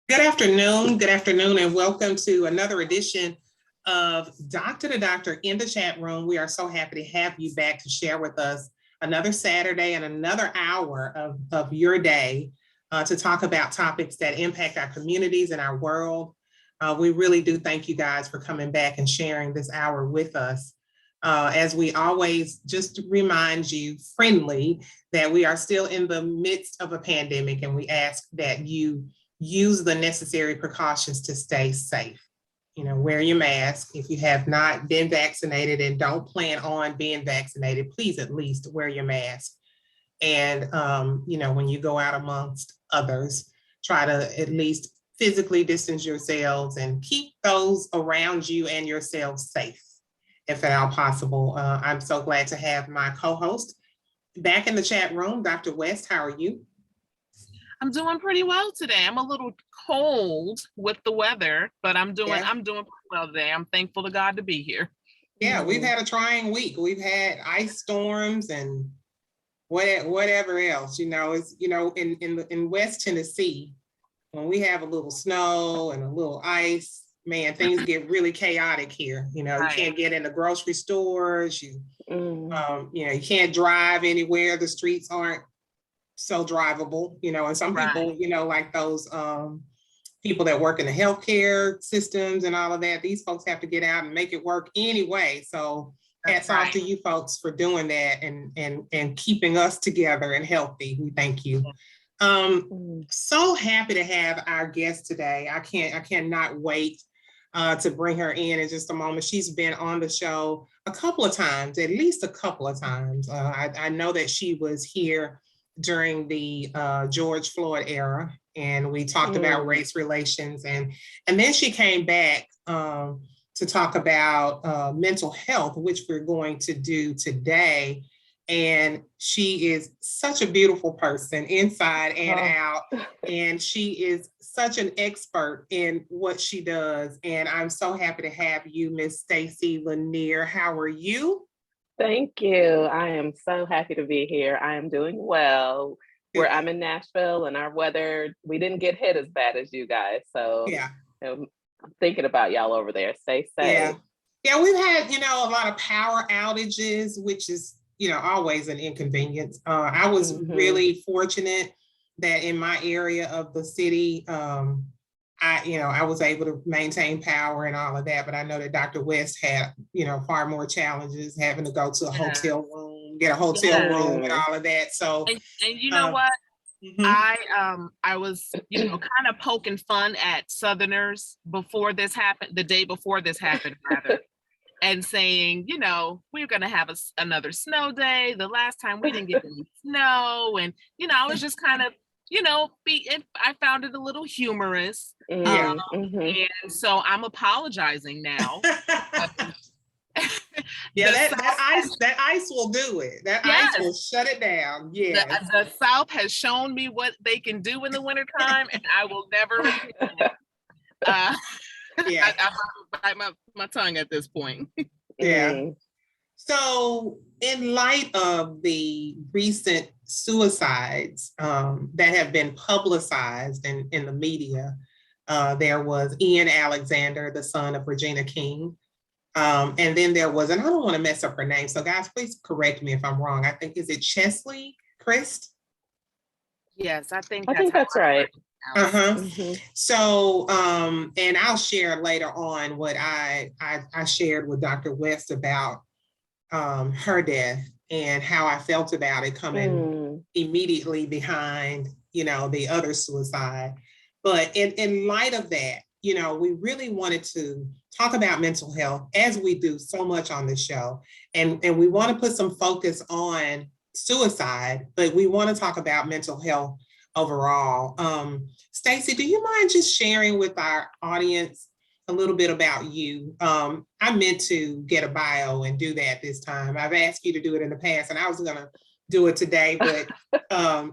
Good afternoon, and welcome to another edition of Doctor to Doctor in the Chat Room. We are so happy to have you back to share with us another Saturday and another hour of your day to talk about topics that impact our communities and our world. We really do thank you guys for coming back and sharing this hour with us. As we always just remind you friendly that we are still in the midst of a pandemic, and we ask that you use the necessary precautions to stay safe. Wear your mask. If you have not been vaccinated and don't plan on being vaccinated, please at least wear your mask. And, when you go out amongst others, try to at least physically distance yourselves and keep those around you and yourselves safe, if at all possible. I'm so glad to have my co-host back in the chat room. Dr. West, how are you? I'm doing pretty well today. I'm a little cold with the weather, but I'm doing pretty well today. I'm thankful to God to be here. Yeah, we've had a trying week. We've had ice storms and whatever else. It's in West Tennessee, when we have a little snow and a little ice, man, things get really chaotic here. You can't get in the grocery stores. You can't drive anywhere. The streets aren't so drivable, and some people, like those people that work in the healthcare systems and all of that, these folks have to get out and make it work anyway. So hats off to you folks for doing that and keeping us together and healthy. We thank you. So happy to have our guest today. I cannot wait to bring her in just a moment. She's been on the show a couple of times, at least a couple of times. I know that she was here during the George Floyd era, and we talked about race relations, and then she came back to talk about mental health, which we're going to do today. And she is such a beautiful person inside and out, and she is such an expert in what she does. And I'm so happy to have you, Miss Stacy Lanier. How are you? Thank you. I am so happy to be here. I am doing well. Where I'm in Nashville, and our weather, we didn't get hit as bad as you guys. So yeah, I'm thinking about y'all over there. Stay safe. Yeah, we've had, a lot of power outages, which is, always an inconvenience. I was really fortunate that in my area of the city, I was able to maintain power and all of that, but I know that Dr. West had, far more challenges, having to go to a hotel room, get a hotel room and all of that. So, and you know what? I was, kind of poking fun at Southerners before this happened, the day before this happened, rather, and saying, we're going to have another snow day. The last time we didn't get any snow. And, I was just kind of, I found it a little humorous. And so I'm apologizing now. Yeah, that ice will do it. That ice will shut it down. Yeah. The South has shown me what they can do in the wintertime, and I will never repeat it. I bite my tongue at this point. Yeah. So in light of the recent suicides that have been publicized in the media, there was Ian Alexander, the son of Regina King. And then there was, and I don't want to mess up her name, so guys, please correct me if I'm wrong. I think, is it Chesley Christ? Yes, I think that's right. So, and I'll share later on what I shared with Dr. West about her death and how I felt about it coming immediately behind, the other suicide. But in light of that, we really wanted to talk about mental health, as we do so much on the show. And we want to put some focus on suicide, but we want to talk about mental health overall. Stacy, do you mind just sharing with our audience a little bit about you? I meant to get a bio and do that this time. I've asked you to do it in the past, and I was going to do it today, but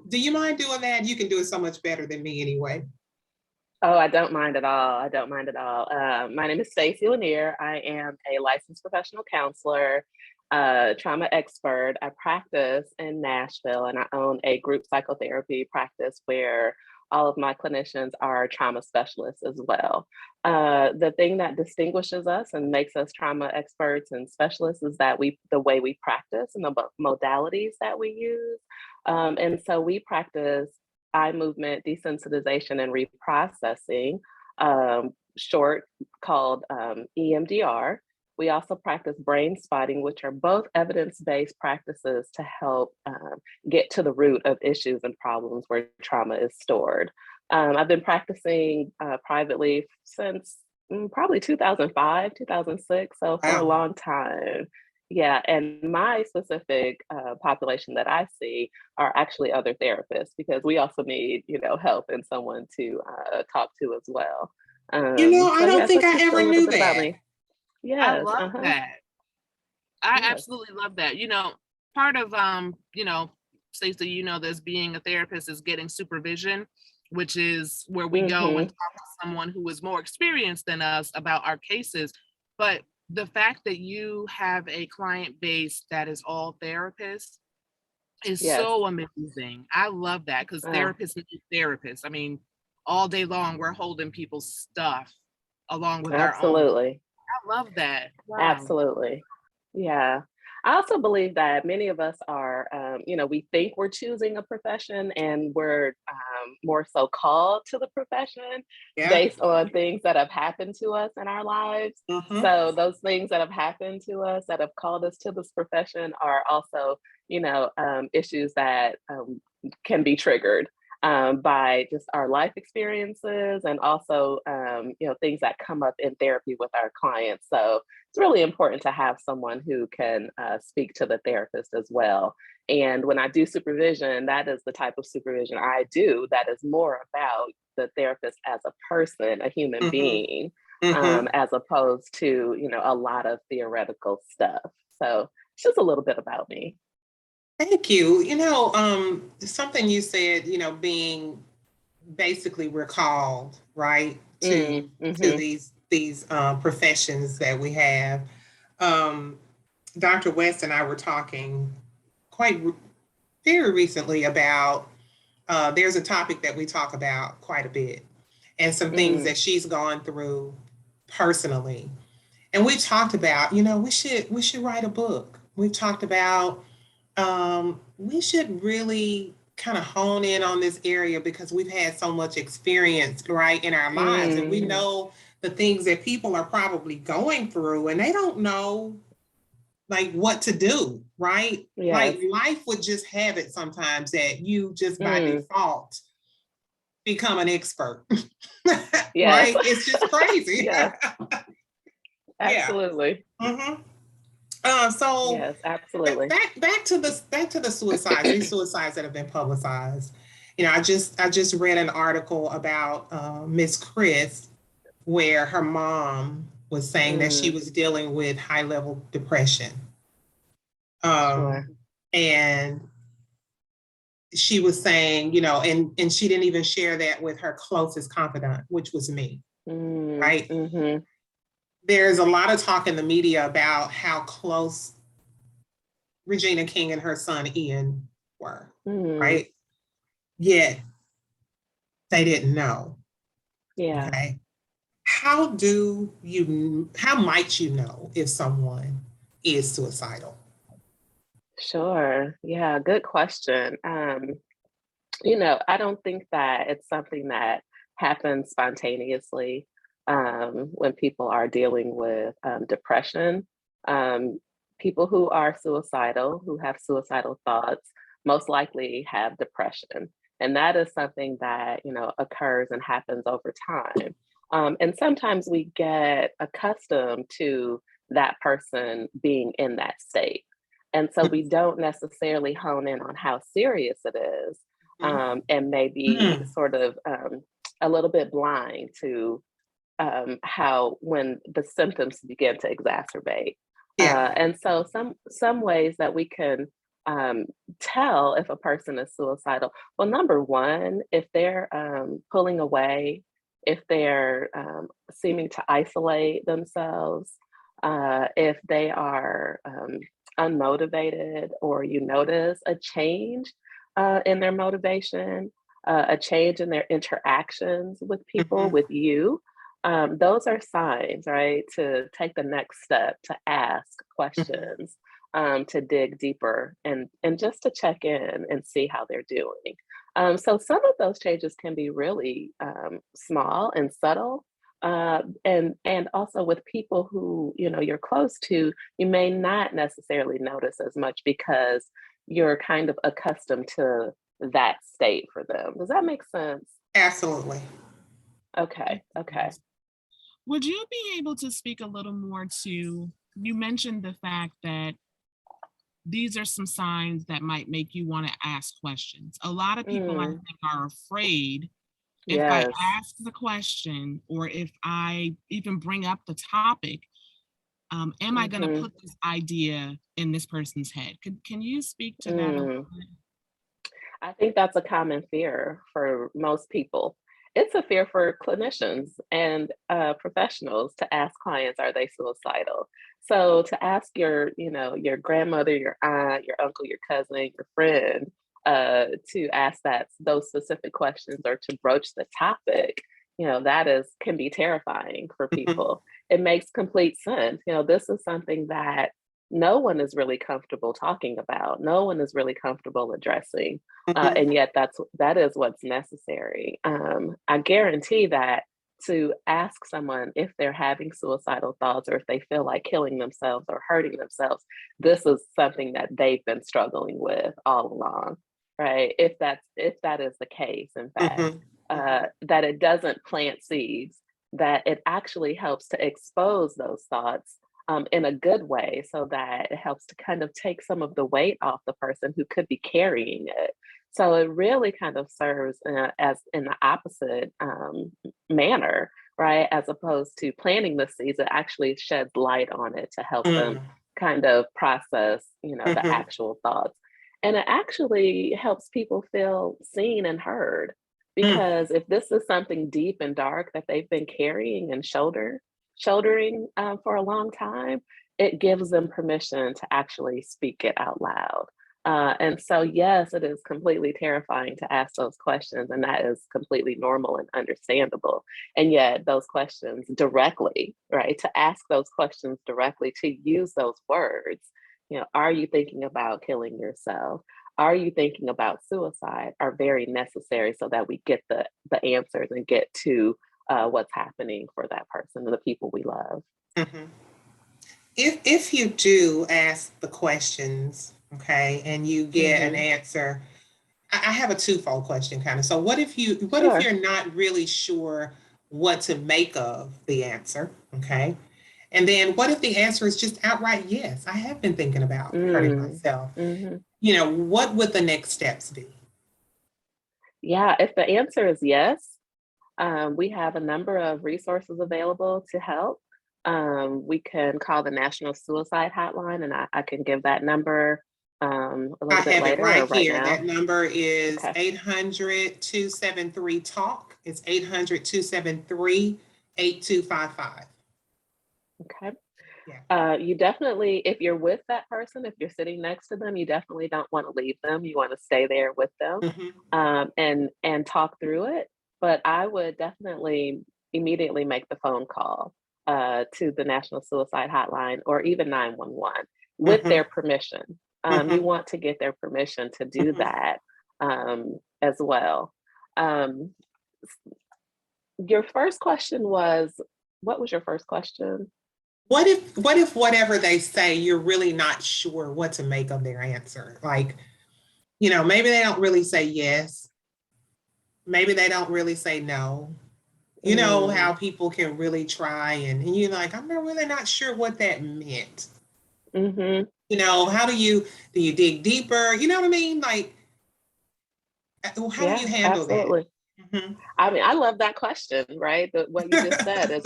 do you mind doing that? You can do it so much better than me anyway. Oh, I don't mind at all. My name is Stacy Lanier. I am a licensed professional counselor, trauma expert. I practice in Nashville, and I own a group psychotherapy practice where all of my clinicians are trauma specialists as well. The thing that distinguishes us and makes us trauma experts and specialists is that the way we practice and the modalities that we use. And so we practice eye movement desensitization and reprocessing, short called EMDR. We also practice brain spotting, which are both evidence-based practices to help get to the root of issues and problems where trauma is stored. I've been practicing privately since probably 2005, 2006, so for a long time. Yeah, and my specific population that I see are actually other therapists, because we also need, help and someone to talk to as well. I So don't yes, think that's I just a ever little knew bit about that. me. I Yes, love that. I yes. absolutely love that. Part of Stacey, this being a therapist is getting supervision, which is where we go and talk to someone who is more experienced than us about our cases. But the fact that you have a client base that is all therapists is Yes. so amazing. I love that, because therapists need therapists. I mean, all day long we're holding people's stuff along with our own. Absolutely. I love that. Wow. Absolutely. Yeah. I also believe that many of us are, we think we're choosing a profession, and we're more so called to the profession based on things that have happened to us in our lives. So those things that have happened to us that have called us to this profession are also, issues that can be triggered by just our life experiences, and also, things that come up in therapy with our clients. So it's really important to have someone who can speak to the therapist as well. And when I do supervision, that is the type of supervision I do that is more about the therapist as a person, a human being, as opposed to, a lot of theoretical stuff. So it's just a little bit about me. Thank you. Something you said, being basically recalled, right, to these professions that we have. Dr. West and I were talking very recently about, there's a topic that we talk about quite a bit, and some things that she's gone through personally. And we talked about, we should write a book. We've talked about, we should really kind of hone in on this area, because we've had so much experience, right, in our lives, and we know the things that people are probably going through, and they don't know like what to do, right? Yes. Like life would just have it sometimes that you just by default become an expert. Yes. Right? It's just crazy. Yes. Absolutely. So yes, absolutely. Back to the suicides, these suicides that have been publicized. I just read an article about Miss Chris, where her mom was saying that she was dealing with high level depression. Sure. And she was saying, and she didn't even share that with her closest confidant, which was me. Right? There's a lot of talk in the media about how close Regina King and her son Ian were, right? Yet they didn't know. Yeah. Okay. How might you know if someone is suicidal? Sure. Yeah, good question. I don't think that it's something that happens spontaneously when people are dealing with depression. People who are suicidal, who have suicidal thoughts, most likely have depression. And that is something that, occurs and happens over time. And sometimes we get accustomed to that person being in that state. And so we don't necessarily hone in on how serious it is, and maybe sort of a little bit blind to how, when the symptoms begin to exacerbate. And so some ways that we can tell if a person is suicidal. Well, number one, if they're pulling away, if they're seeming to isolate themselves, if they are unmotivated, or you notice a change in their motivation, a change in their interactions with people, with you, those are signs, right? To take the next step, to ask questions, to dig deeper, and just to check in and see how they're doing. So some of those changes can be really small and subtle. And also with people who you're close to, you may not necessarily notice as much because you're kind of accustomed to that state for them. Does that make sense? Absolutely. Okay, okay. Would you be able to speak a little more to, you mentioned the fact that these are some signs that might make you want to ask questions. A lot of people, I think, are afraid if I Yes. ask the question or if I even bring up the topic, am I going to put this idea in this person's head? Can you speak to that a little bit? I think that's a common fear for most people. It's a fear for clinicians and professionals to ask clients, are they suicidal? So to ask your grandmother, your aunt, your uncle, your cousin, your friend, to ask those specific questions or to broach the topic, that can be terrifying for people. It makes complete sense. This is something that no one is really comfortable talking about. No one is really comfortable addressing. And yet that is what's necessary. I guarantee that to ask someone if they're having suicidal thoughts or if they feel like killing themselves or hurting themselves, this is something that they've been struggling with all along, right? If that is the case, in fact, that it doesn't plant seeds, that it actually helps to expose those thoughts in a good way, so that it helps to kind of take some of the weight off the person who could be carrying it. So it really kind of serves as in the opposite manner, right? As opposed to planting the seeds, it actually sheds light on it to help them kind of process, the actual thoughts. And it actually helps people feel seen and heard. Because if this is something deep and dark that they've been carrying and shouldering for a long time, it gives them permission to actually speak it out loud. And so, yes, it is completely terrifying to ask those questions, and that is completely normal and understandable. And yet, those questions directly, right? To ask those questions directly, to use those words, are you thinking about killing yourself? Are you thinking about suicide? Are very necessary so that we get the answers and get to what's happening for that person and the people we love. If you do ask the questions, okay, and you get an answer, I have a twofold question kind of. So what if you're not really sure what to make of the answer, okay? And then what if the answer is just outright yes, I have been thinking about hurting myself. What would the next steps be? Yeah, if the answer is yes, we have a number of resources available to help. We can call the National Suicide Hotline, and I can give that number a little bit later or right here. now. That number is 800-273-TALK. It's 800-273-8255. Okay. Yeah. You definitely, if you're with that person, if you're sitting next to them, you definitely don't want to leave them. You want to stay there with them and talk through it. But I would definitely immediately make the phone call to the National Suicide Hotline or even 911 with their permission. You want to get their permission to do that as well. Your first question was, what was your first question? What if whatever they say, you're really not sure what to make of their answer? Like, maybe they don't really say yes. Maybe they don't really say no. You know how people can really try and you're like, I'm really not sure what that meant. How do you dig deeper? You know what I mean? Like, how do you handle absolutely. that? I mean, I love that question, right? What you just said is,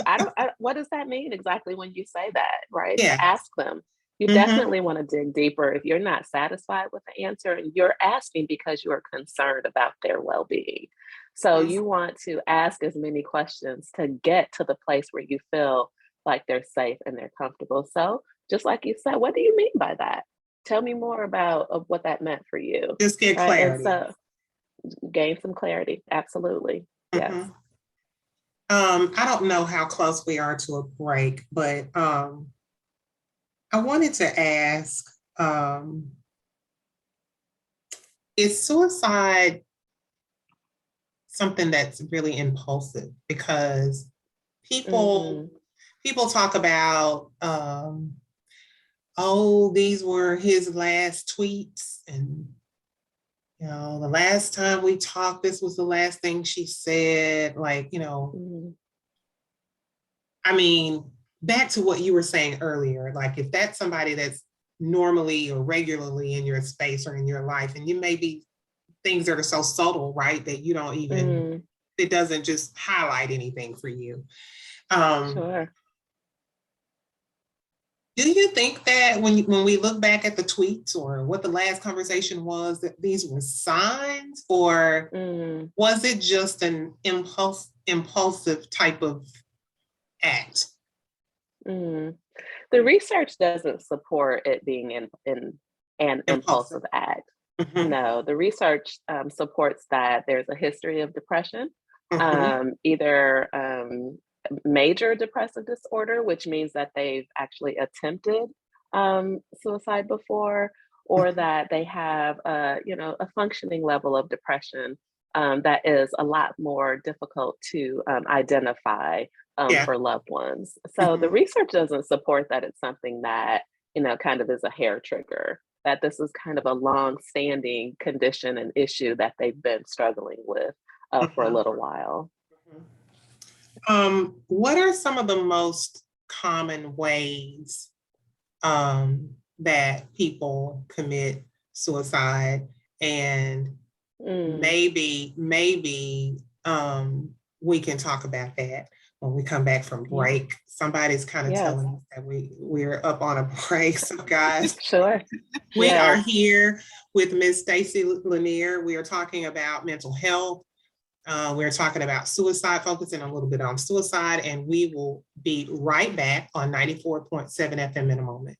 what does that mean exactly when you say that, right? Yeah. To ask them. You definitely want to dig deeper. If you're not satisfied with the answer, you're asking because you are concerned about their well-being. So you want to ask as many questions to get to the place where you feel like they're safe and they're comfortable. So just like you said, what do you mean by that? Tell me more about what that meant for you. Just get right? clarity. And so gain some clarity. Absolutely. Yes. Mhm. I don't know how close we are to a break, but I wanted to ask, is suicide something that's really impulsive? Because people Mhm. people talk about, oh, these were his last tweets, and the last time we talked, this was the last thing she said. Like, Mhm. I mean, back to what you were saying earlier, like if that's somebody that's normally or regularly in your space or in your life, and you may be things that are so subtle, right, that you don't even, Mm. it doesn't just highlight anything for you. Um, Sure. do you think that when we look back at the tweets or what the last conversation was, that these were signs, or Mm. was it just an impulsive type of act? Mm. The research doesn't support it being in an Impulsive. impulsive act. Mhm, No, the research supports that there's a history of depression, mhm, either major depressive disorder, which means that they've actually attempted suicide before, or mhm. that they have a functioning level of depression that is a lot more difficult to identify Yeah. for loved ones. So the Mhm, research doesn't support that it's something that kind of is a hair trigger, that this is kind of a long-standing condition and issue that they've been struggling with for a mhm, little while. mhm. What are some of the most common ways that people commit suicide? And Mm, maybe we can talk about that when we come back from yeah, break. Somebody's kind of yes, telling us that we're up on a break. So guys, sure, we are yes. here with Ms. Stacy Lanier. We are talking about mental health. We're talking about suicide, focusing a little bit on suicide, and we will be right back on 94.7 FM in a moment.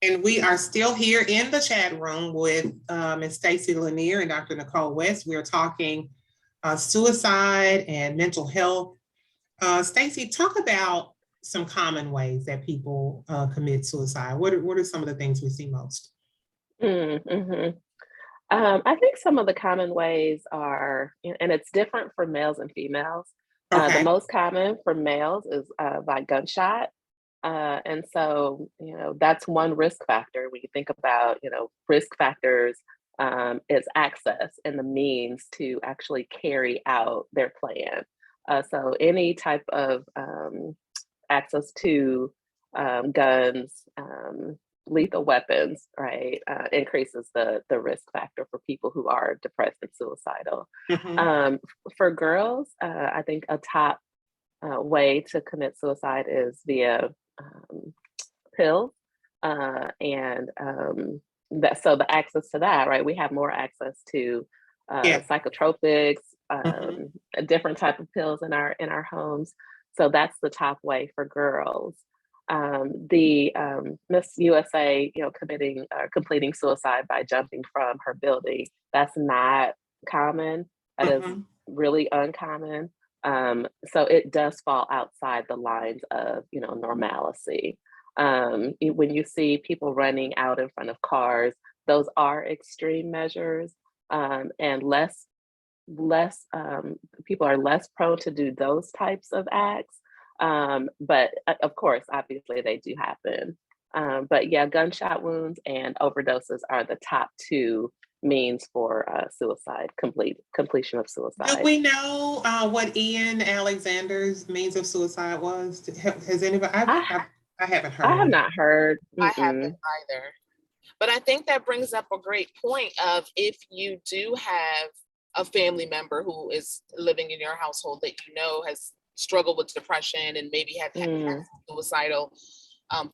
And we are still here in the chat room with Ms. Stacy Lanier and Dr. Nicole West. We are talking suicide and mental health. Stacy, talk about some common ways that people commit suicide. What are some of the things we see most? Mm-hmm. I think some of the common ways are, and it's different for males and females. The Okay. most common for males is by gunshot. And so, that's one risk factor. When you think about, risk factors, is access and the means to actually carry out their plan. So any type of access to guns, lethal weapons, right, increases the risk factor for people who are depressed and suicidal. Mhm. Um, for girls, I think a top way to commit suicide is via pills, and so the access to that, right? We have more access to Yeah. psychotropics, Mhm. a different type of pills in our homes. So that's the top way for girls. The Miss USA, committing completing suicide by jumping from her building. That's not common. That is Mhm. really uncommon. So it does fall outside the lines of normalcy. When you see people running out in front of cars, those are extreme measures, and less people are less prone to do those types of acts. But of course, obviously, they do happen. But yeah, gunshot wounds and overdoses are the top two means for suicide, completion of Do suicide. we know what Ian Alexander's means of suicide was? Has anybody? I I haven't I have heard. not heard. I haven't Mm-mm. either. But I think that brings up a great point of if you do have a family member who is living in your household that has struggled with depression and maybe have had Mm, suicidal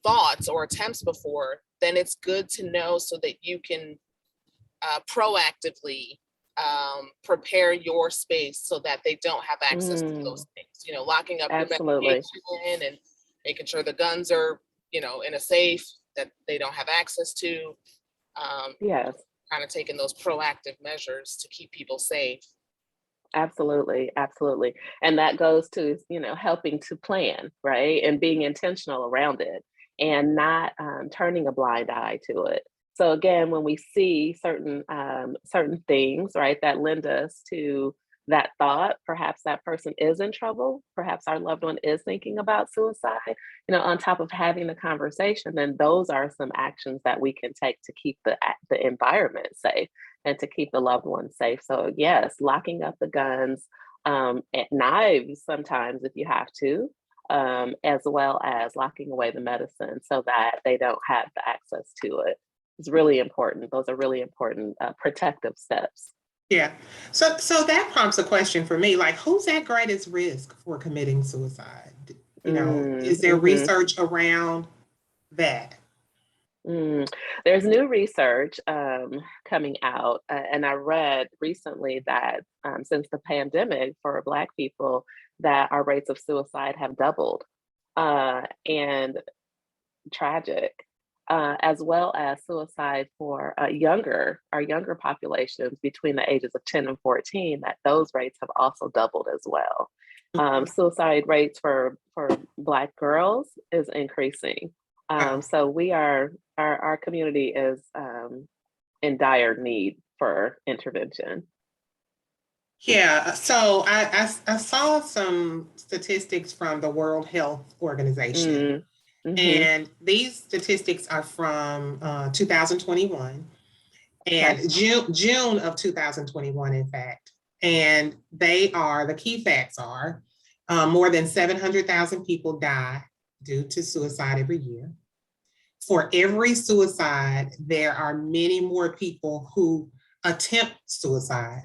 thoughts or attempts before, then it's good to know so that you can proactively prepare your space so that they don't have access to mm, those things. Locking up your absolutely. medication and making sure the guns are, in a safe that they don't have access to. Um, Yes. kind of taking those proactive measures to keep people safe. Absolutely, absolutely. And that goes to, helping to plan, right? And being intentional around it and not turning a blind eye to it. So again, when we see certain things, right, that lend us to that thought, perhaps that person is in trouble, perhaps our loved one is thinking about suicide, on top of having the conversation, then those are some actions that we can take to keep the environment safe and to keep the loved ones safe. So yes, locking up the guns, at knives sometimes if you have to, as well as locking away the medicine so that they don't have the access to it. It's really important. Those are really important protective steps. Yeah. So that prompts a question for me, like, who's at greatest risk for committing suicide? Is there Mm-hmm. research around that? There's new research coming out, and I read recently that since the pandemic for Black people, that our rates of suicide have doubled, and tragic, as well as suicide for our younger populations between the ages of 10 and 14, that those rates have also doubled as well. Suicide rates for Black girls is increasing. Wow. So our community is in dire need for intervention. Yeah, so I saw some statistics from the World Health Organization, Mm-hmm. and these statistics are from 2021 Okay. and June of 2021, in fact. And the key facts are more than 700,000 people die due to suicide every year. For every suicide, there are many more people who attempt suicide.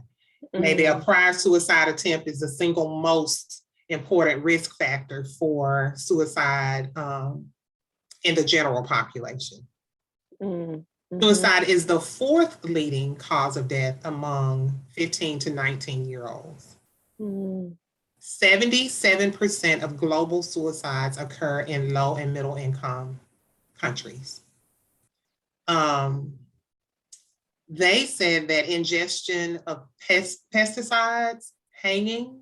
Maybe a prior suicide attempt is the single most important risk factor for suicide in the general population. Mm-hmm. Suicide is the fourth leading cause of death among 15 to 19-year-olds. 77% of global suicides occur in low and middle income countries. They said that ingestion of pesticides, hangings,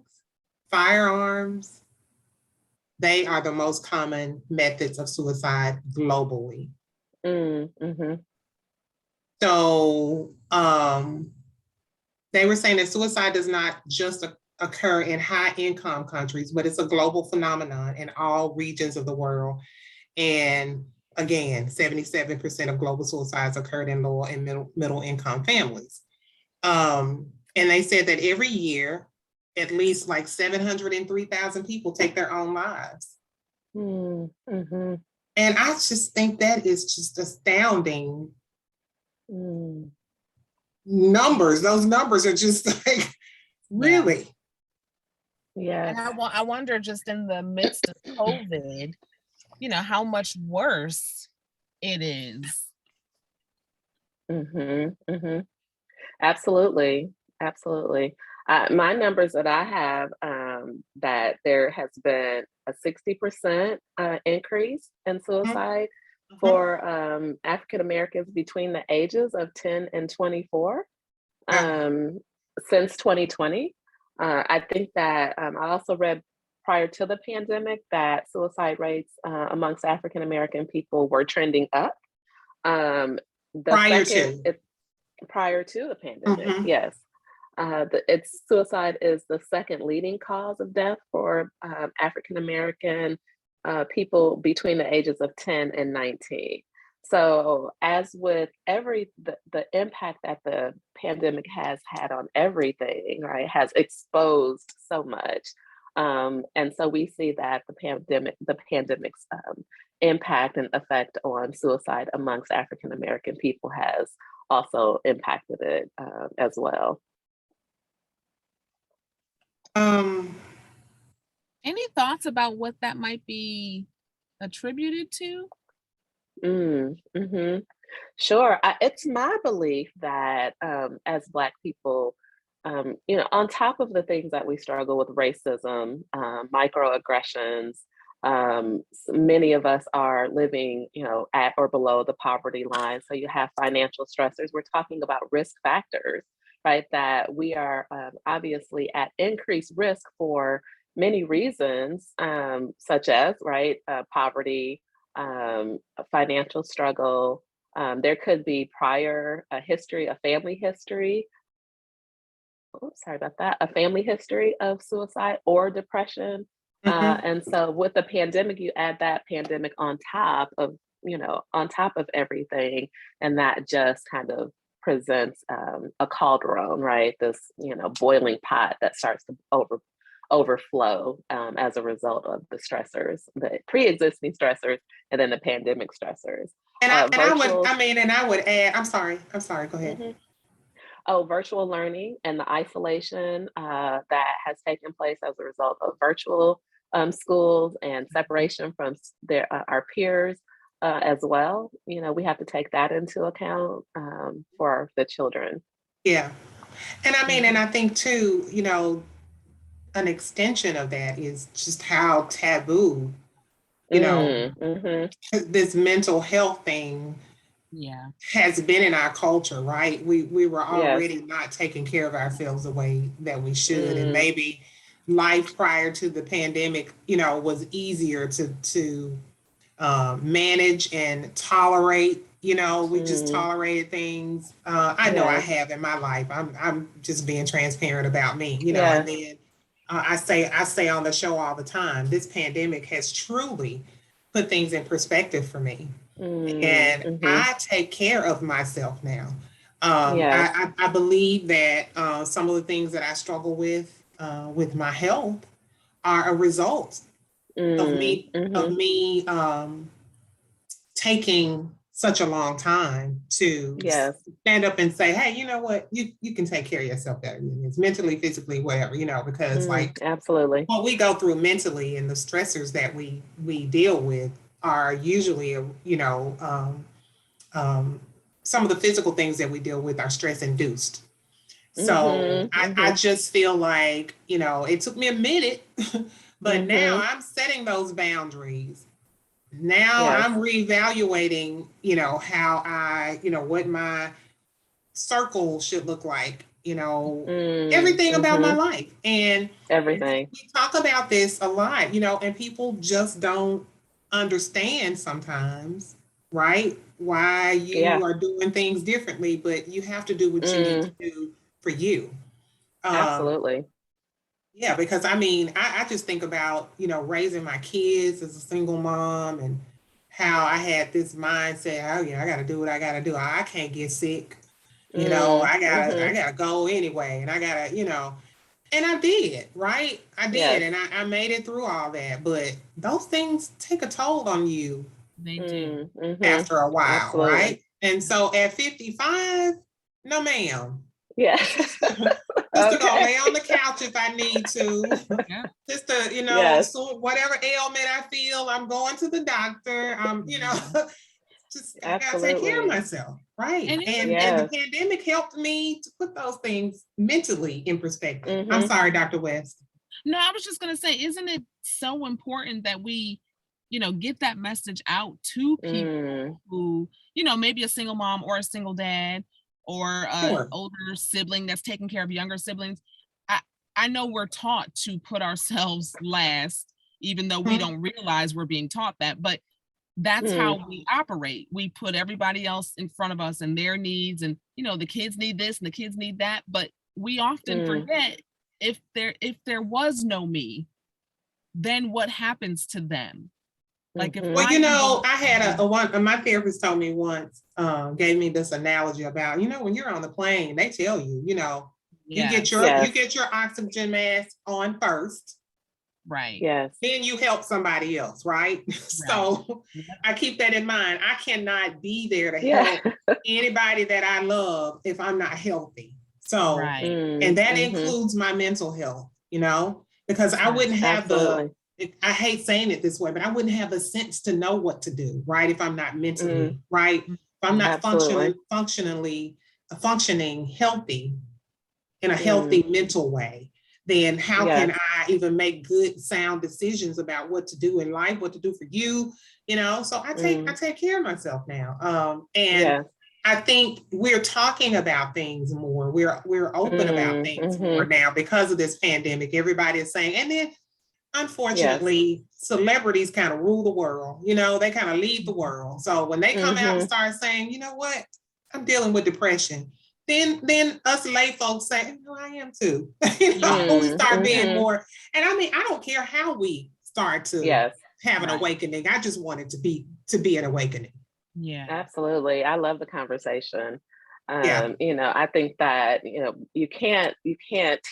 firearms, they are the most common methods of suicide globally. Mm-hmm. So they were saying that suicide does not just occur in high income countries, but it's a global phenomenon in all regions of the world. And again, 77% of global suicides occurred in lower and middle income families. And they said that every year, at least like 703,000 people take their own lives. Mm-hmm. And I just think that is just astounding numbers. Those numbers are just like, really? Yeah. And I wonder, just in the midst of COVID, how much worse it is. Absolutely. My numbers that I have, that there has been a 60% increase in suicide for African Americans between the ages of 10 and 24 since 2020. I think that I also read prior to the pandemic that suicide rates amongst African American people were trending up. Prior to the pandemic, yes. Suicide is the second leading cause of death for African American people between the ages of 10 and 19. So as with the impact that the pandemic has had on everything, right, has exposed so much. And so we see that the pandemic's impact and effect on suicide amongst African American people has also impacted it as well. Any thoughts about what that might be attributed to? Sure. It's my belief that as Black people, on top of the things that we struggle with, racism, microaggressions, Many of us are living, at or below the poverty line. So you have financial stressors. We're talking about risk factors, right? That we are obviously at increased risk for many reasons, such as, right, poverty, a financial struggle. There could be prior history, a family history. Oops, sorry about that. A family history of suicide or depression. And so with the pandemic, you add that pandemic on top of, on top of everything. And that just kind of presents a cauldron, right? This, boiling pot that starts to overflow as a result of the stressors, the pre-existing stressors, and then the pandemic stressors. I would add, I'm sorry, go ahead. Mm-hmm. Oh, virtual learning and the isolation that has taken place as a result of virtual schools and separation from our peers as well. We have to take that into account for the children. Yeah. And and I think too, an extension of that is just how taboo, this mental health thing has been in our culture, right? We were already not taking care of ourselves the way that we should. And maybe life prior to the pandemic, was easier to manage and tolerate. We just tolerated things. I know I have in my life. I'm just being transparent about me, and then I say on the show all the time, this pandemic has truly put things in perspective for me. And I take care of myself now. I believe that some of the things that I struggle with my health are a result of me taking such a long time to stand up and say, hey, you know what, you can take care of yourself better than this, mentally, physically, whatever, because absolutely what we go through mentally and the stressors that we deal with are usually, some of the physical things that we deal with are stress induced. So I just feel like, it took me a minute, but now I'm setting those boundaries. Now I'm reevaluating, how what my circle should look like, everything about my life. And everything. We talk about this a lot, and people just don't understand sometimes, right? Why you are doing things differently, but you have to do what you need to do for you. Absolutely. Yeah, because I just think about, raising my kids as a single mom and how I had this mindset, oh yeah, I gotta do what I gotta do. I can't get sick. I gotta go anyway. And I gotta, and I did, right? I did. And I made it through all that. But those things take a toll on you. They do. After a while, absolutely. Right? And so at 55, no ma'am. Yeah. Just to go lay on the couch if I need to. Just to, so whatever ailment I feel, I'm going to the doctor. Just I gotta take care of myself, right? And the pandemic helped me to put those things mentally in perspective. I'm sorry, Dr. West. No, I was just gonna say, isn't it so important that we, get that message out to people who, maybe a single mom or a single dad or an older sibling that's taking care of younger siblings. I know we're taught to put ourselves last, even though we don't realize we're being taught that, but that's how we operate. We put everybody else in front of us and their needs, and the kids need this and the kids need that, but we often forget if there was no me, then what happens to them? Like if I had my therapist told me once, gave me this analogy about, when you're on the plane, they tell you, you get your oxygen mask on first. Right. Yes. Then you help somebody else, right? So I keep that in mind. I cannot be there to help anybody that I love if I'm not healthy. So, and that includes my mental health, because I wouldn't have I hate saying it this way, but I wouldn't have the sense to know what to do, right? If I'm not mentally, right? If I'm not functioning healthy in a healthy mental way. then how Yes. can I even make good, sound decisions about what to do in life, what to do for you, you know? So I take care of myself now. And Yes. I think we're talking about things more. We're open about things more now because of this pandemic. Everybody is saying, and then unfortunately, celebrities kind of rule the world. You know, they kind of lead the world. So when they come out and start saying, you know what, I'm dealing with depression, then us lay folks say, no, I am too. You know, we start being more. And I mean, I don't care how we start to have an awakening. I just want it to be an awakening. Yeah, absolutely. I love the conversation. Yeah. You know, I think that, you know, you can't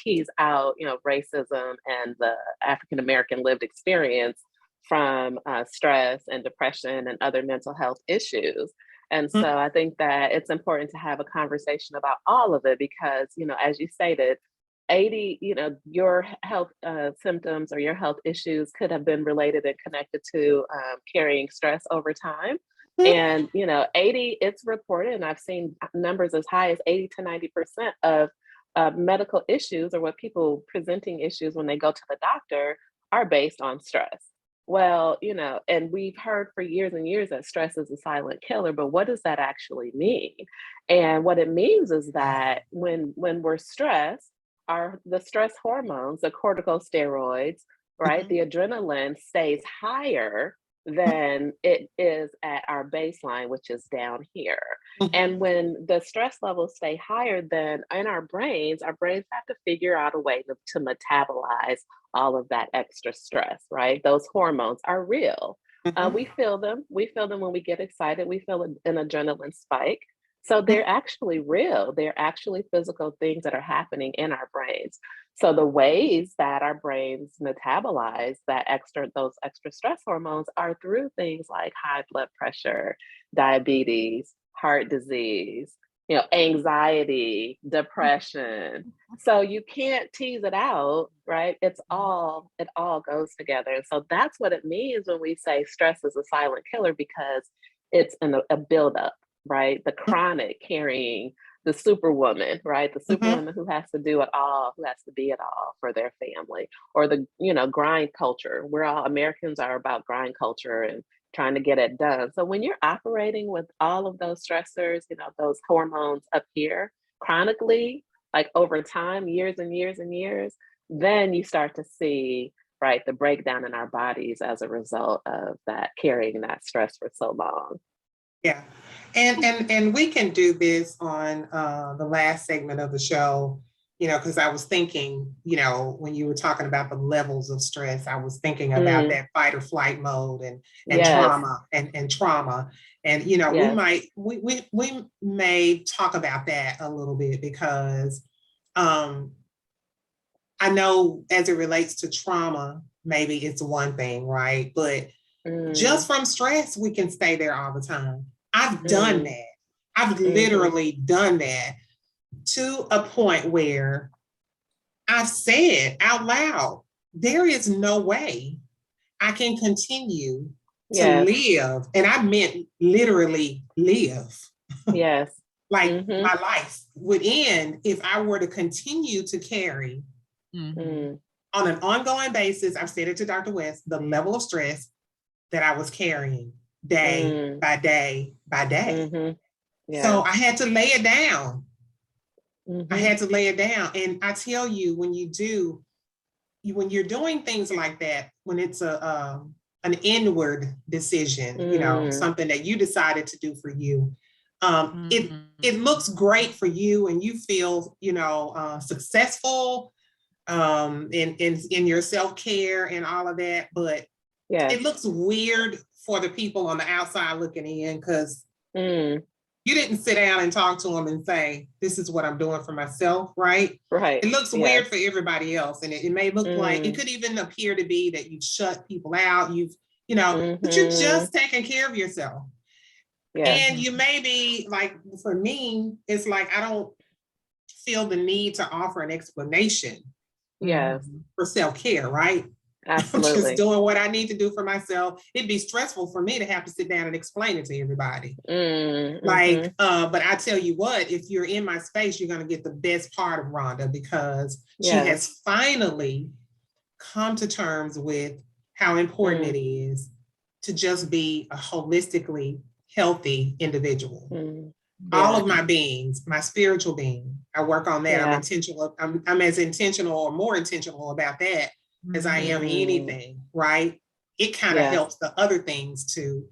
tease out, you know, racism and the African American lived experience from stress and depression and other mental health issues. And so I think that it's important to have a conversation about all of it because, you know, as you stated, 80, you know, your health symptoms or your health issues could have been related and connected to carrying stress over time. And, you know, 80, it's reported, and I've seen numbers as high as 80 to 90% of medical issues or what people presenting issues when they go to the doctor are based on stress. Well, you know, and we've heard for years and years that stress is a silent killer, but what does that actually mean? And what it means is that when we're stressed, the stress hormones, the corticosteroids, right, the adrenaline stays higher than it is at our baseline, which is down here. And when the stress levels stay higher, then in our brains have to figure out a way to metabolize all of that extra stress, right? Those hormones are real. We feel them. We feel them when we get excited. We feel an adrenaline spike. So they're actually real. They're actually physical things that are happening in our brains. So the ways that our brains metabolize those extra stress hormones are through things like high blood pressure, diabetes, heart disease, you know, anxiety, depression. So you can't tease it out, right? It all goes together. And so that's what it means when we say stress is a silent killer, because it's a buildup, right? The chronic carrying the superwoman, right? The superwoman who has to do it all, who has to be it all for their family, or the, you know, grind culture. Americans are about grind culture and trying to get it done. So when you're operating with all of those stressors, you know, those hormones up here chronically, like over time, years and years and years, then you start to see, right, the breakdown in our bodies as a result of that, carrying that stress for so long. Yeah. And we can do this on the last segment of the show, you know, because I was thinking, you know, when you were talking about the levels of stress, I was thinking about that fight or flight mode and trauma and trauma. And, you know, we may talk about that a little bit because I know as it relates to trauma, maybe it's one thing, right? But just from stress, we can stay there all the time. I've done that. I've literally done that to a point where I've said out loud, there is no way I can continue to live. And I meant literally live. Yes. Like my life would end if I were to continue to carry on an ongoing basis. I've said it to Dr. West, the level of stress that I was carrying day by day by day. So I had to lay it down. I had to lay it down. And I tell you, when you're doing things like that, when it's an inward decision, you know, something that you decided to do for you, it looks great for you and you feel, you know, successful in your self-care and all of that. But it looks weird for the people on the outside looking in, because you didn't sit down and talk to them and say, this is what I'm doing for myself, right? Right. It looks weird for everybody else. And it may look like, it could even appear to be that you've shut people out, but you're just taking care of yourself. And you may be like, for me, it's like, I don't feel the need to offer an explanation for self-care, right? I'm just Absolutely. doing what I need to do for myself. It'd be stressful for me to have to sit down and explain it to everybody. Mm-hmm. But I tell you what, if you're in my space, you're going to get the best part of Rhonda, because she Yes. has finally come to terms with how important it is to just be a holistically healthy individual. All of my beings, my spiritual being, I work on that. I'm intentional. I'm as intentional or more intentional about that as I am anything, right? It kind of helps the other things to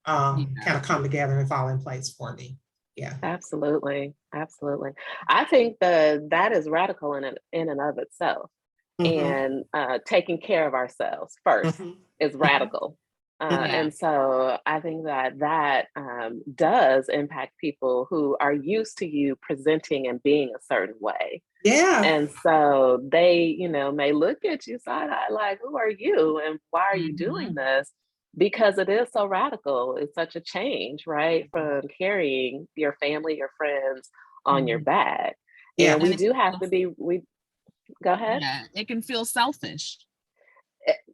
kind of come together and fall in place for me. Yeah. Absolutely. Absolutely. I think that is radical in and of itself. And taking care of ourselves first is radical. And so I think that does impact people who are used to you presenting and being a certain way. Yeah. And so they, may look at you side eye like, who are you and why are you doing this? Because it is so radical. It's such a change, right? From carrying your family, your friends on your back. Yeah. And we do have to be, go ahead. Yeah, it can feel selfish.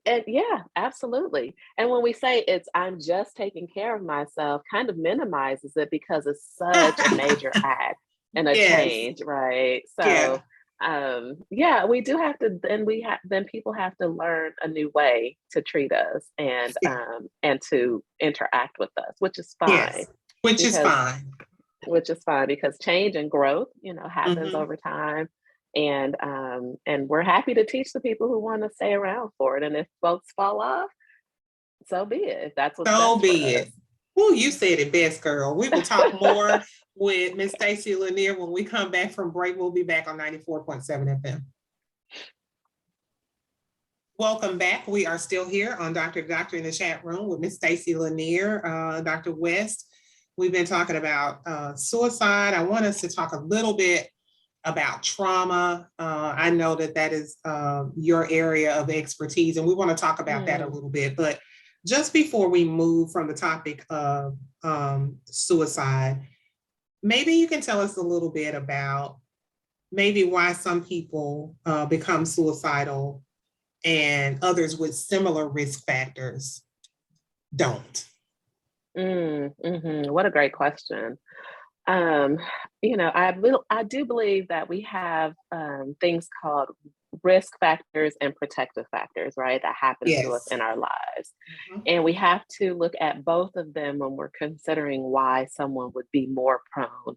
And yeah, absolutely. And when we say I'm just taking care of myself, kind of minimizes it because it's such a major act and a change, right? So we do have to, then people have to learn a new way to treat us and to interact with us, which is fine. Yes. Which is fine because change and growth, happens over time. And we're happy to teach the people who want to stay around for it. And if folks fall off, so be it. If that's what's so best be for it. us. Well, you said it best, girl. We will talk more with Miss Stacy Lanier when we come back from break. We'll be back on 94.7 FM. Welcome back. We are still here on Dr. in the chat room with Miss Stacy Lanier, Dr. West. We've been talking about suicide. I want us to talk a little bit about trauma. I know that is your area of expertise, and we want to talk about that a little bit. But just before we move from the topic of suicide, maybe you can tell us a little bit about maybe why some people become suicidal and others with similar risk factors don't. What a great question. I do believe that we have things called risk factors and protective factors, right? That happen to us in our lives. And we have to look at both of them when we're considering why someone would be more prone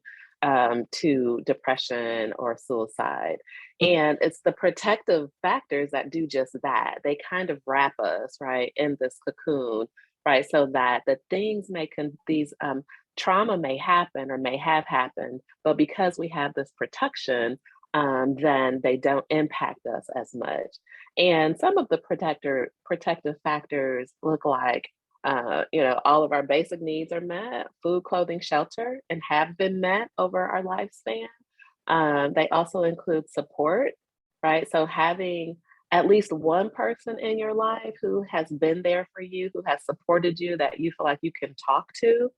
to depression or suicide. And it's the protective factors that do just that. They kind of wrap us, right, in this cocoon, right? So that the things these trauma may happen or may have happened, but because we have this protection, then they don't impact us as much. And some of the protective factors look like, all of our basic needs are met, food, clothing, shelter, and have been met over our lifespan. They also include support, right? So having at least one person in your life who has been there for you, who has supported you, that you feel like you can talk to.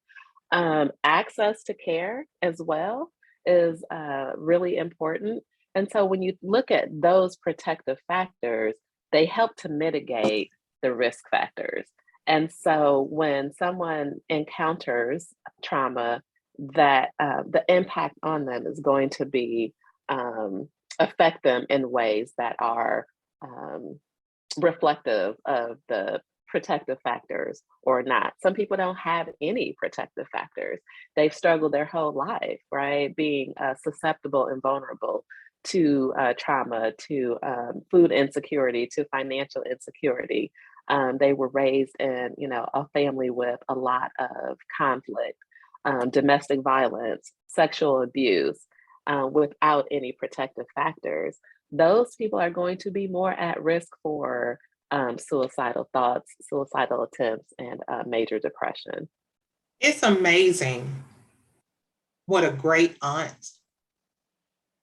Access to care as well is really important. And so when you look at those protective factors, they help to mitigate the risk factors. And so when someone encounters trauma, that the impact on them is going to be affect them in ways that are reflective of the protective factors or not. Some people don't have any protective factors. They've struggled their whole life, right? Being susceptible and vulnerable to trauma, to food insecurity, to financial insecurity. They were raised in, a family with a lot of conflict, domestic violence, sexual abuse, without any protective factors. Those people are going to be more at risk for suicidal thoughts, suicidal attempts, and major depression. It's amazing what a great aunt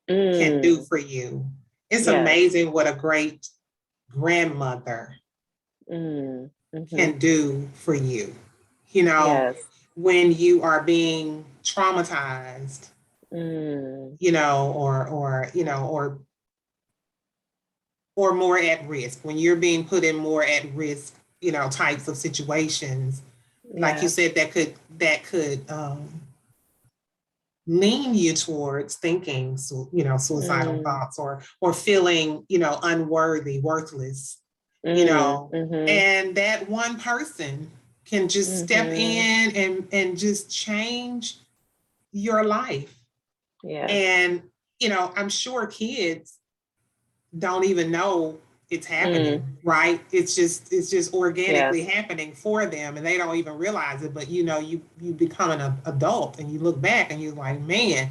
can do for you. It's amazing what a great grandmother can do for you. When you are being traumatized, or or more at risk, when you're being put in more at risk, types of situations, like you said, that could lean you towards thinking, suicidal thoughts or feeling, unworthy, worthless, and that one person can just step in and just change your life. Yeah. And, I'm sure kids don't even know it's happening, right? It's just organically happening for them, and they don't even realize it. But you become an adult, and you look back, and you're like, man,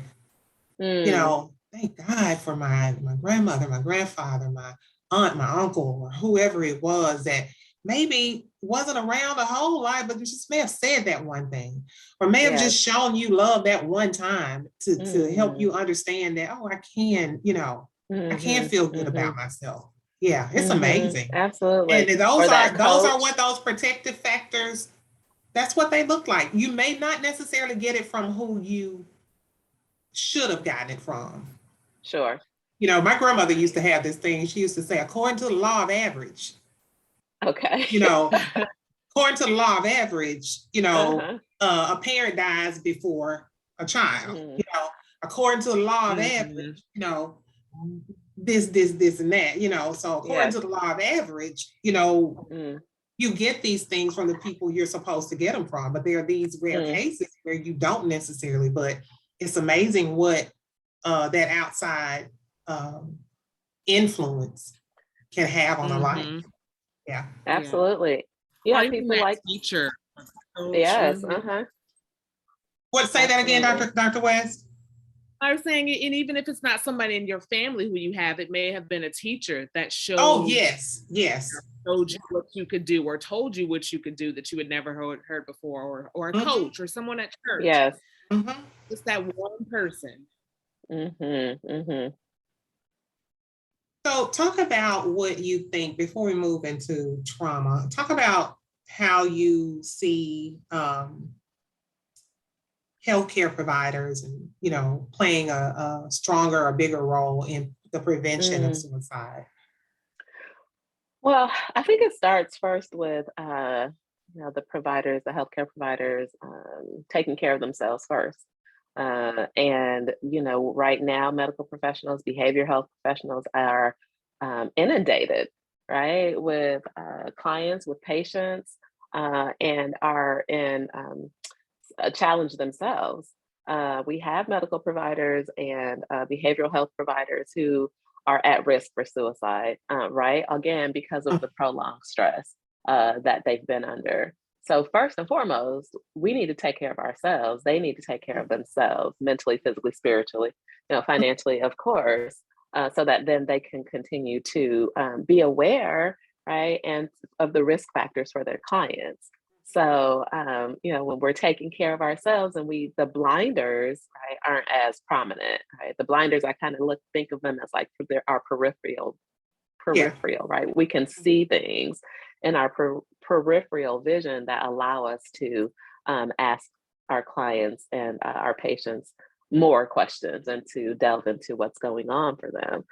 thank God for my grandmother, my grandfather, my aunt, my uncle, or whoever it was that maybe wasn't around a whole lot, but just may have said that one thing, or may have just shown you love that one time to help you understand that, oh, I can, I can feel good about myself. Yeah, it's amazing. Absolutely. And those are what those protective factors, that's what they look like. You may not necessarily get it from who you should have gotten it from. Sure. My grandmother used to have this thing. She used to say, according to the law of average. Okay. According to the law of average, a parent dies before a child. According to the law of average, this, and that, so according to the law of average, you get these things from the people you're supposed to get them from, but there are these rare cases where you don't necessarily, but it's amazing what that outside influence can have on a life. Yeah. Absolutely. Yeah, people like teacher. Yes. What, say that again, Dr. West? I was saying, and even if it's not somebody in your family who you have, it may have been a teacher that showed. Oh, yes. Showed you what you could do, or told you what you could do that you had never heard before, or a coach, or someone at church. Yes. Just that one person. So talk about what you think, before we move into trauma, talk about how you see healthcare providers and, playing a stronger, a bigger role in the prevention of suicide. Well, I think it starts first with, the providers, the healthcare providers, taking care of themselves first. And, right now, medical professionals, behavioral health professionals are inundated, right, with clients, with patients, and are in a challenge themselves. We have medical providers and behavioral health providers who are at risk for suicide, right? Again, because of the prolonged stress that they've been under. So first and foremost, we need to take care of ourselves. They need to take care of themselves, mentally, physically, spiritually, financially, of course, so that then they can continue to be aware, right, and of the risk factors for their clients. So, when we're taking care of ourselves, and the blinders, right, aren't as prominent, right? The blinders, I kind of think of them as like our peripheral, right? We can see things in our peripheral vision that allow us to ask our clients and our patients more questions and to delve into what's going on for them.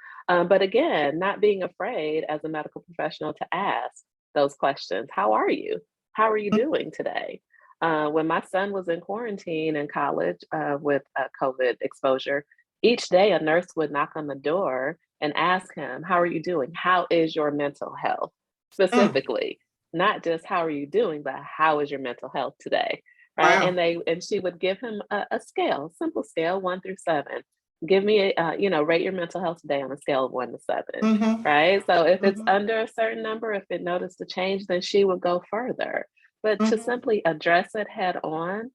But again, not being afraid as a medical professional to ask those questions. How are you? How are you doing today? When my son was in quarantine in college with COVID exposure, each day a nurse would knock on the door and ask him, how are you doing? How is your mental health? Specifically, not just how are you doing, but how is your mental health today? Right. Wow. And she would give him a scale, simple scale, 1 through 7. Give me rate your mental health today on a scale of 1 to 7. Right. So if it's under a certain number, if it noticed a change, then she would go further. But to simply address it head on,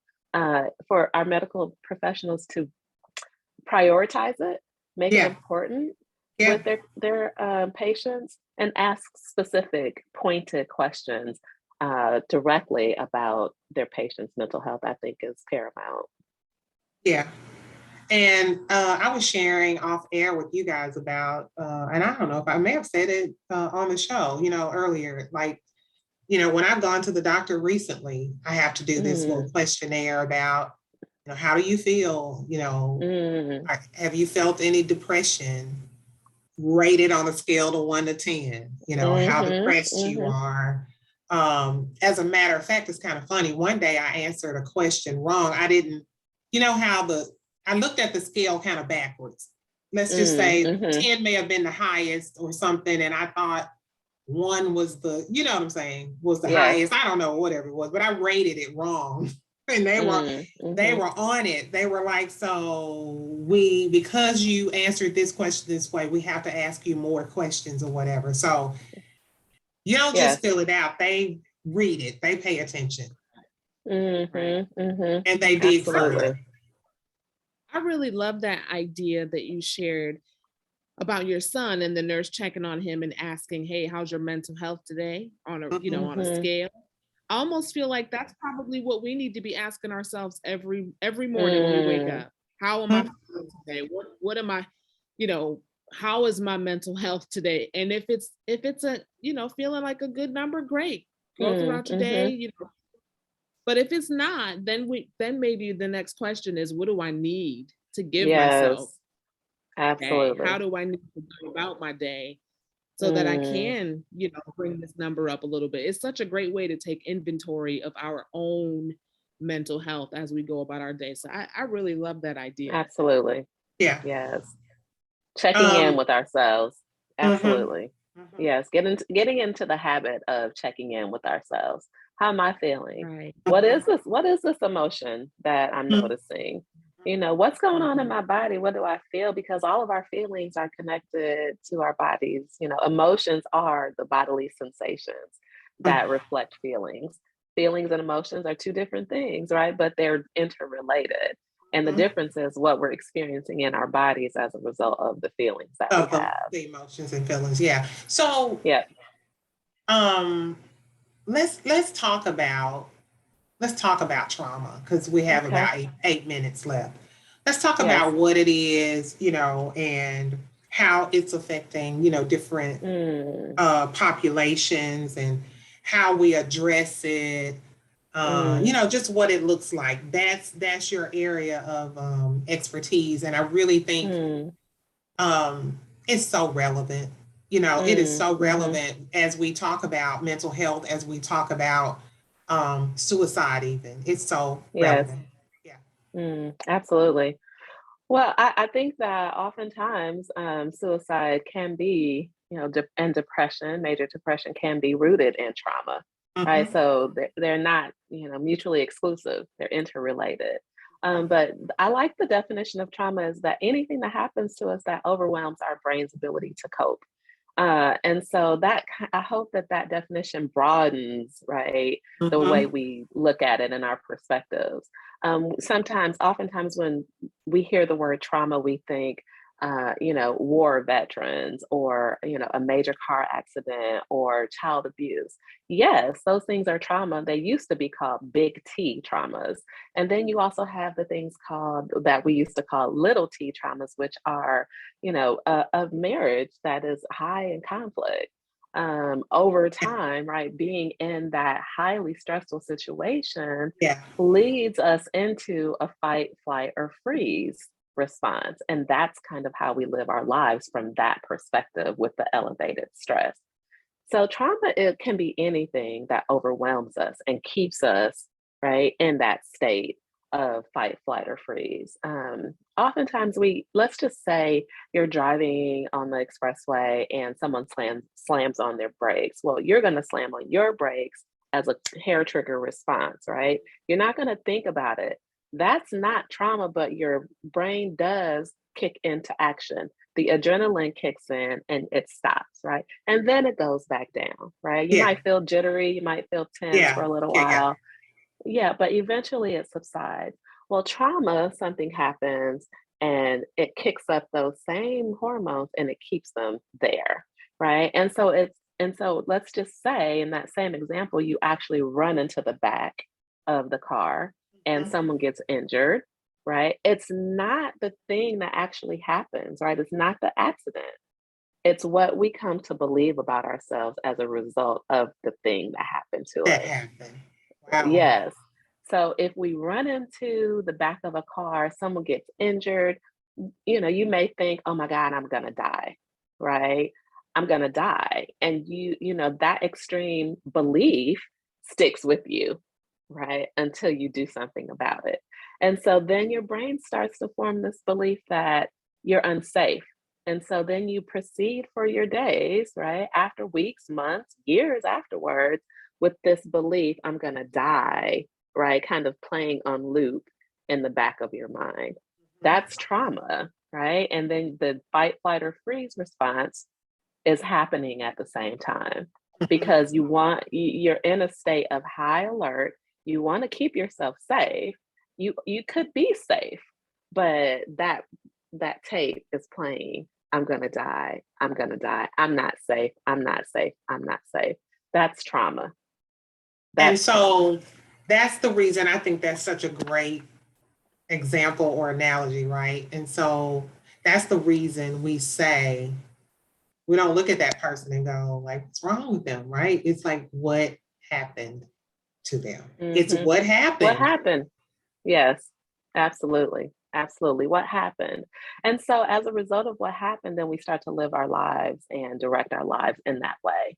for our medical professionals to prioritize it, make it important with their patients, and ask specific, pointed questions directly about their patient's mental health, I think is paramount. Yeah. And I was sharing off air with you guys about, and I don't know if I may have said it on the show, earlier, like, when I've gone to the doctor recently, I have to do this little questionnaire about, how do you feel? Have you felt any depression? rated on a scale of 1 to 10, you know, how depressed you are. As a matter of fact, it's kind of funny. One day I answered a question wrong. I didn't, you know how I looked at the scale kind of backwards. Let's just say 10 may have been the highest or something. And I thought 1 was the, you know what I'm saying, was the highest. I don't know, whatever it was, but I rated it wrong. And they were on it. They were like, so because you answered this question this way, we have to ask you more questions or whatever. So you don't just fill it out. They read it. They pay attention. And they dig further. I really love that idea that you shared about your son and the nurse checking on him and asking, hey, how's your mental health today on a, you know, on a scale. I almost feel like that's probably what we need to be asking ourselves every morning when we wake up. How am I feeling today? What am I, you know, how is my mental health today? And if it's a, you know, feeling like a good number, great. Go throughout your day, you know. But if it's not, then maybe the next question is, what do I need to give myself? Absolutely. How do I need to go about my day so that I can, you know, bring this number up a little bit? It's such a great way to take inventory of our own mental health as we go about our day. So I really love that idea. Absolutely. Yeah. Yes. Checking in with ourselves. Absolutely. Yes. Getting into the habit of checking in with ourselves. How am I feeling? Right. What is this emotion that I'm noticing? You know, what's going on in my body? What do I feel? Because all of our feelings are connected to our bodies. You know, emotions are the bodily sensations that reflect feelings. Feelings and emotions are two different things, right? But they're interrelated. And the difference is what we're experiencing in our bodies as a result of the feelings that we have. The emotions and feelings, yeah. So, let's talk about trauma, because we have about 8 minutes left. Let's talk about what it is, you know, and how it's affecting, you know, different populations and how we address it. You know, just what it looks like. That's your area of expertise, and I really think it's so relevant. You know, it is so relevant as we talk about mental health, as we talk about suicide. Even it's so relevant. Absolutely. Well, I think that oftentimes suicide can be, you know, and depression, major depression can be rooted in trauma, right? So they're not, you know, mutually exclusive. They're interrelated. But I like the definition of trauma is that anything that happens to us that overwhelms our brain's ability to cope. And so that I hope that definition broadens, right, the way we look at it and our perspectives. Oftentimes when we hear the word trauma, we think, you know, war veterans or, you know, a major car accident or child abuse. Yes, those things are trauma. They used to be called big T traumas. And then you also have the things that we used to call little T traumas, which are, you know, a marriage that is high in conflict. Over time, right, being in that highly stressful situation leads us into a fight, flight, or freeze response. And that's kind of how we live our lives from that perspective with the elevated stress. So trauma, it can be anything that overwhelms us and keeps us, right, in that state of fight, flight, or freeze. Oftentimes let's just say you're driving on the expressway and someone slams on their brakes. Well, you're going to slam on your brakes as a hair trigger response, right? You're not going to think about it. That's not trauma, but your brain does kick into action. The adrenaline kicks in and it stops, right? And then it goes back down, right? You might feel jittery, you might feel tense for a little while. Yeah, but eventually it subsides. Well, trauma, something happens and it kicks up those same hormones and it keeps them there, right? And so let's just say in that same example, you actually run into the back of the car and someone gets injured, right? It's not the thing that actually happens, right? It's not the accident. It's what we come to believe about ourselves as a result of the thing that happened to us. Wow. Yes. So if we run into the back of a car, someone gets injured, you know, you may think, oh my God, I'm going to die, right? I'm gonna die. And you know, that extreme belief sticks with you, right? Until you do something about it. And so then your brain starts to form this belief that you're unsafe. And so then you proceed for your days, right? After weeks, months, years afterwards, with this belief, I'm gonna die, right? Kind of playing on loop in the back of your mind. That's trauma, right? And then the fight, flight, or freeze response is happening at the same time because you're in a state of high alert. You want to keep yourself safe. You could be safe, but that tape is playing. I'm gonna die. I'm gonna die. I'm not safe. I'm not safe. I'm not safe. That's trauma. And That's trauma. so that's the reason I think that's such a great example or analogy, right? And so that's the reason we say, we don't look at that person and go, like, what's wrong with them, right? It's like, what happened to them? It's Mhm. what What happened. happened? Yes, absolutely. Absolutely. What happened? And so, as a result of what happened, then we start to live our lives and direct our lives in that way.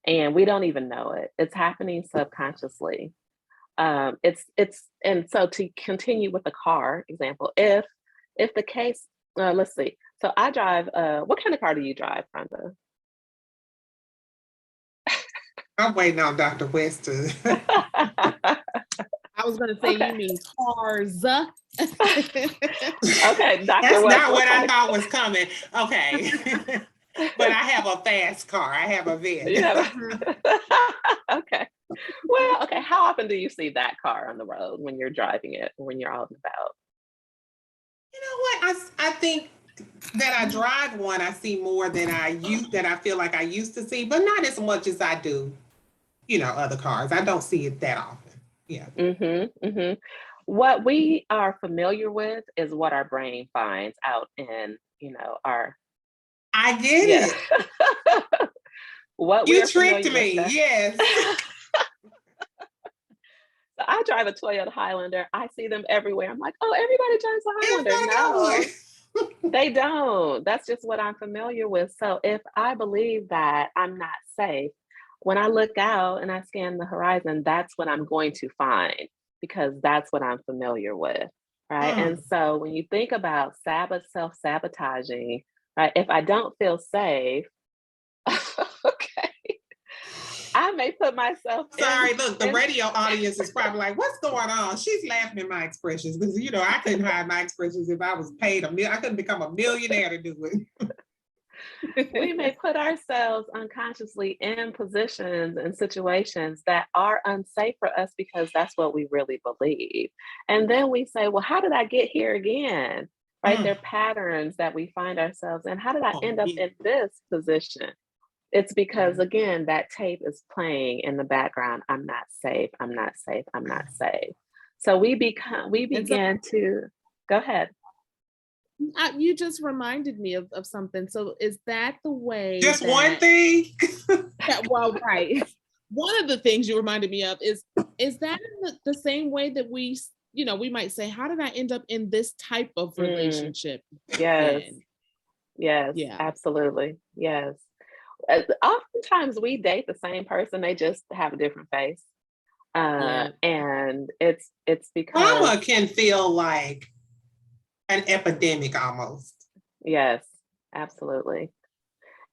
And we don't even know it. It's happening subconsciously. And so to continue with the car example, if the case, let's see. So I drive, what kind of car do you drive, Rhonda? I'm waiting on Dr. West to. I was gonna say, Okay. you mean cars. Okay, Dr. That's West, not what what I kind thought was coming. Okay. But I have a fast car. I have a you have Vet. okay. Well, okay. How often do you see that car on the road when you're driving it, when you're out and about? You know what? I think that I drive one, I see more than I feel like I used to see, but not as much as I do, other cars. I don't see it that often. Yeah. What we are familiar with is what our brain finds out in, our I get yeah. it. What we You are tricked familiar with. me. Yes. So I drive a Toyota Highlander. I see them everywhere. I'm like, oh, everybody drives a Highlander. No, they don't. That's just what I'm familiar with. So if I believe that I'm not safe, when I look out and I scan the horizon, that's what I'm going to find because that's what I'm familiar with. Right. Hmm. And so when you think about self-sabotaging, right, if I don't feel safe, okay, I may put myself Sorry, look, the in radio audience is probably like, what's going on? She's laughing at my expressions because, I couldn't hide my expressions if I was paid I couldn't become a millionaire to do it. we may put ourselves unconsciously in positions and situations that are unsafe for us because that's what we really believe. And then we say, well, how did I get here again? Right? Mm. There are patterns that we find ourselves in. How did I Oh, end up yeah. in this position? It's because, again, that tape is playing in the background. I'm not safe. I'm not safe. I'm not safe. So we And so began to go ahead. you just reminded me of something. So is that the way Just one that, thing? yeah, well, right. One of the things you reminded me of is that in the same way that we might say, how did I end up in this type of relationship? Yes. Then? Yes, Yeah. absolutely. Yes. Oftentimes we date the same person, they just have a different face. Yeah. And it's because Trauma can feel like an epidemic almost. yes, absolutely.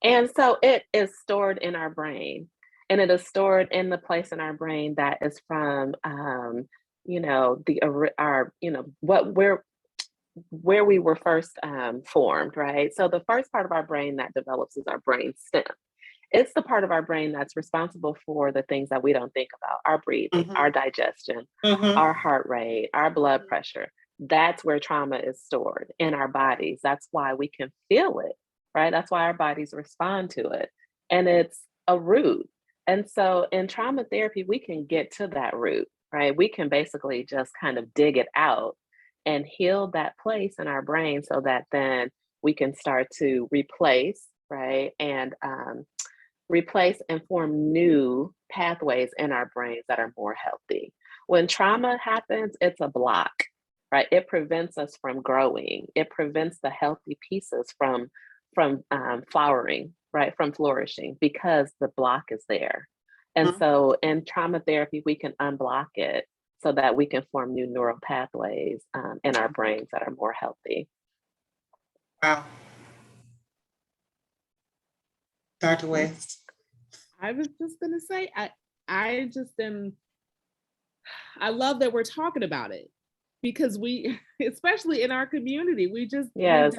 And so it is stored in our brain, and it is stored in the place in our brain that is from our what where we were first formed, right? So the first part of our brain that develops is our brain stem. It's the part of our brain that's responsible for the things that we don't think about: our breathing, our digestion, our heart rate, our blood pressure. That's where trauma is stored in our bodies. That's why we can feel it, right? That's why our bodies respond to it. And it's a root. And so in trauma therapy, we can get to that root, right? We can basically just kind of dig it out and heal that place in our brain so that then we can start to replace, right? And replace and form new pathways in our brains that are more healthy. When trauma happens, it's a block, right? It prevents us from growing. It prevents the healthy pieces from flowering, right, from flourishing, because the block is there. And so in trauma therapy, we can unblock it so that we can form new neural pathways in our brains that are more healthy. Wow. Dr. West. I was just gonna say, I just am, I love that we're talking about it, because we, especially in our community, we just, Yes.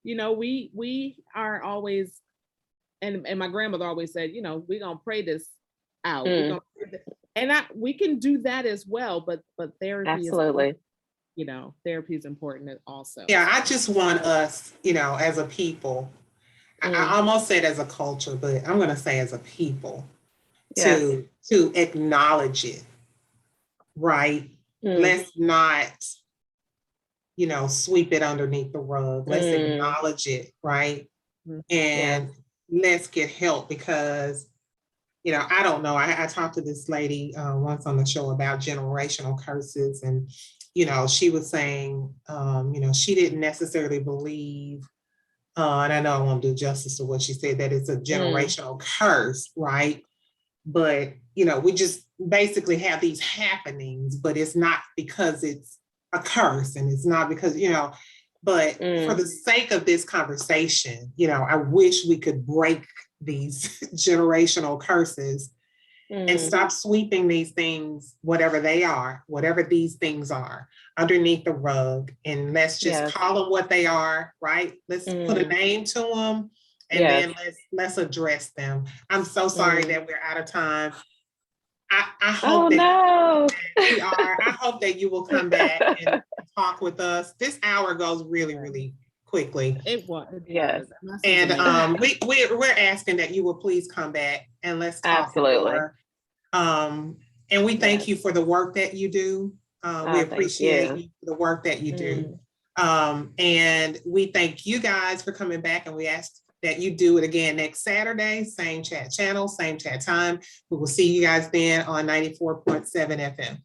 you know, we are always, and my grandmother always said, you know, we're gonna pray this out. And we can do that as well, but therapy Absolutely. is, you know, therapy is important also. Yeah, I just want us, you know, as a people, I almost said as a culture, but I'm going to say as a people, Yes. to acknowledge it, right? Let's not, you know, sweep it underneath the rug. Let's acknowledge it, right? And let's get help, because, you know, I don't know. I talked to this lady once on the show about generational curses, and, you know, she was saying, you know, she didn't necessarily believe, and I know I won't do justice to what she said, that it's a generational curse, right? But, you know, we just basically have these happenings, but it's not because it's a curse, and it's not because, you know, but for the sake of this conversation, you know, I wish we could break these generational curses and stop sweeping these things, whatever they are, whatever these things are, underneath the rug, and let's just call them what they are, right? Let's put a name to them, and then let's address them. I'm so sorry that we're out of time. I hope we are. I hope that you will come back and talk with us. This hour goes really, really quickly. It was. Yes. And we're asking that you will please come back and let's talk. Absolutely. More. And we thank you for the work that you do. We appreciate you for the work that you do. And we thank you guys for coming back, and we ask that you do it again next Saturday, same chat channel, same chat time. We will see you guys then on 94.7 FM.